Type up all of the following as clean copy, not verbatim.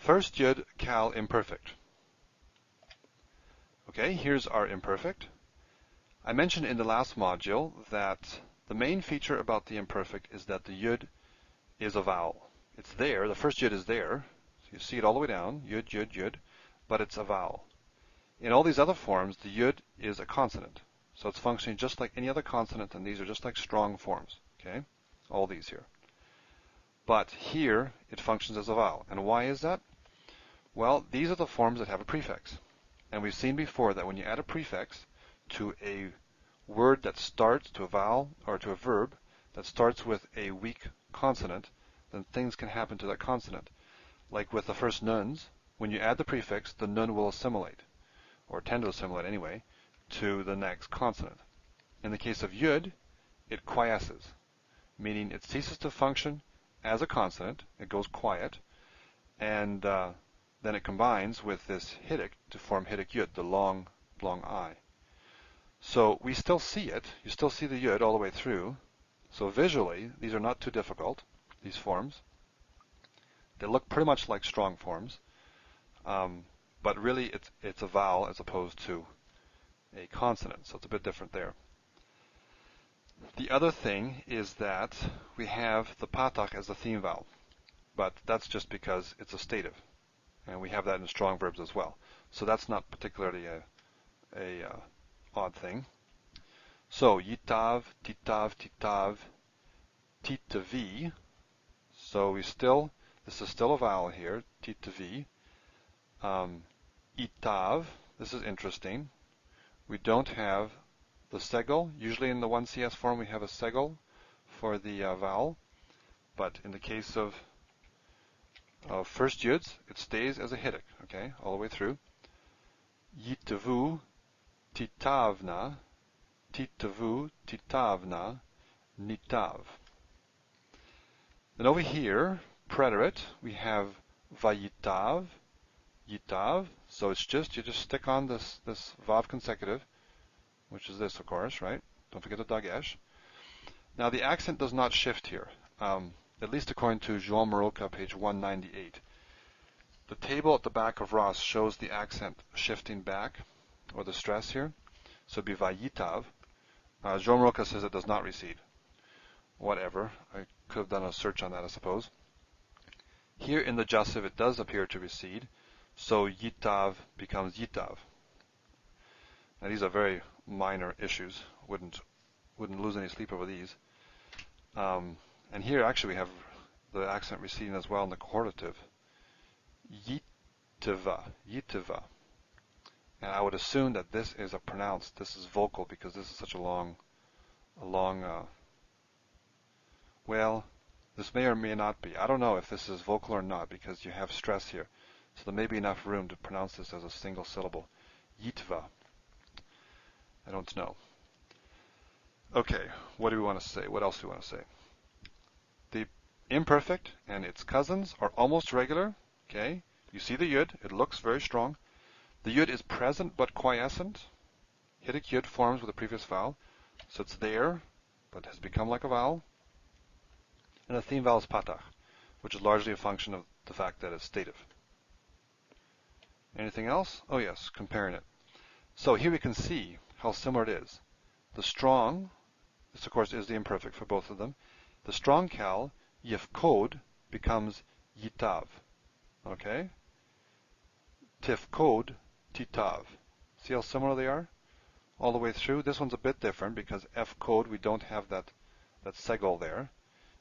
First Yod Qal Imperfect. Okay, here's our imperfect. I mentioned in the last module that the main feature about the imperfect is that the Yod is a vowel. It's there, the first Yod is there. So you see it all the way down, Yod, Yod, Yod, but it's a vowel. In all these other forms, the Yod is a consonant. So it's functioning just like any other consonant, and these are just like strong forms, okay? All these here. But here, it functions as a vowel. And why is that? Well, these are the forms that have a prefix. And we've seen before that when you add a prefix to a word that starts, to a vowel or to a verb that starts with a weak consonant, then things can happen to that consonant. Like with the first nuns, when you add the prefix, the nun will assimilate, or tend to assimilate anyway, to the next consonant. In the case of Yud, it quiesces, meaning it ceases to function as a consonant, it goes quiet, and then it combines with this hidik to form hidik Yud, the long I. So we still see it. You still see the Yud all the way through. So visually, these are not too difficult, these forms. They look pretty much like strong forms, but really it's a vowel as opposed to a consonant, so it's a bit different there. The other thing is that we have the patach as the theme vowel, but that's just because it's a stative. And we have that in strong verbs as well. So that's not particularly a odd thing. So yitav, titav, titav, titavi. So this is still a vowel here, titavi. Itav, this is interesting. We don't have the segel. Usually in the 1CS form we have a segel for the vowel, but in the case of first Yuds, it stays as a hidik, okay, all the way through. Yitavu, titavna, titavu, titavna, nitav. Then over here, preterite, we have vayitav, yitav. So it's you just stick on this vav consecutive, which is this, of course, right? Don't forget the dagesh. Now the accent does not shift here. At least according to João Maroca, page 198. The table at the back of Ross shows the accent shifting back, or the stress here. So it'd be vayitav. João Maroca says it does not recede. Whatever. I could have done a search on that, I suppose. Here in the jussive, it does appear to recede. So yitav becomes yitav. Now these are very minor issues. Wouldn't lose any sleep over these. And here actually we have the accent receding as well in the cohortative. Yitiva, yitiva. And I would assume that this is this is vocal because this is such a long, well, this may or may not be. I don't know if this is vocal or not because you have stress here. So there may be enough room to pronounce this as a single syllable. Yitva. I don't know. Okay, what do we want to say? What else do we want to say? The imperfect and its cousins are almost regular. Okay, you see the Yud. It looks very strong. The Yud is present but quiescent. Hidik Yud forms with a previous vowel. So it's there, but has become like a vowel. And the theme vowel is patach, which is largely a function of the fact that it's stative. Anything else? Oh yes, comparing it. So here we can see how similar it is. The strong, this of course is the imperfect for both of them. The strong Qal, yifkod, becomes yitav. Okay? Tifkod, titav. See how similar they are? All the way through. This one's a bit different because F code, we don't have that segel there.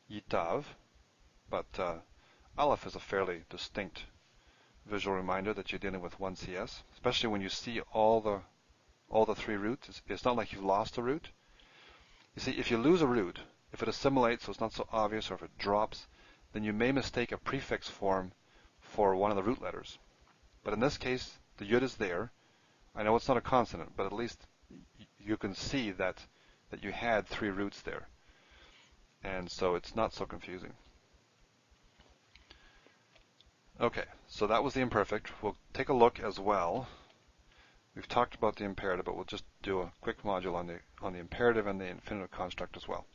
Yitav. But Aleph is a fairly distinct visual reminder that you're dealing with 1CS, especially when you see all the three roots. It's not like you've lost a root. You see, if you lose a root, if it assimilates so it's not so obvious, or if it drops, then you may mistake a prefix form for one of the root letters. But in this case, the Yud is there. I know it's not a consonant, but at least you can see that you had three roots there. And so it's not so confusing. Okay, so that was the imperfect. We'll take a look as well. We've talked about the imperative, but we'll just do a quick module on the imperative and the infinitive construct as well.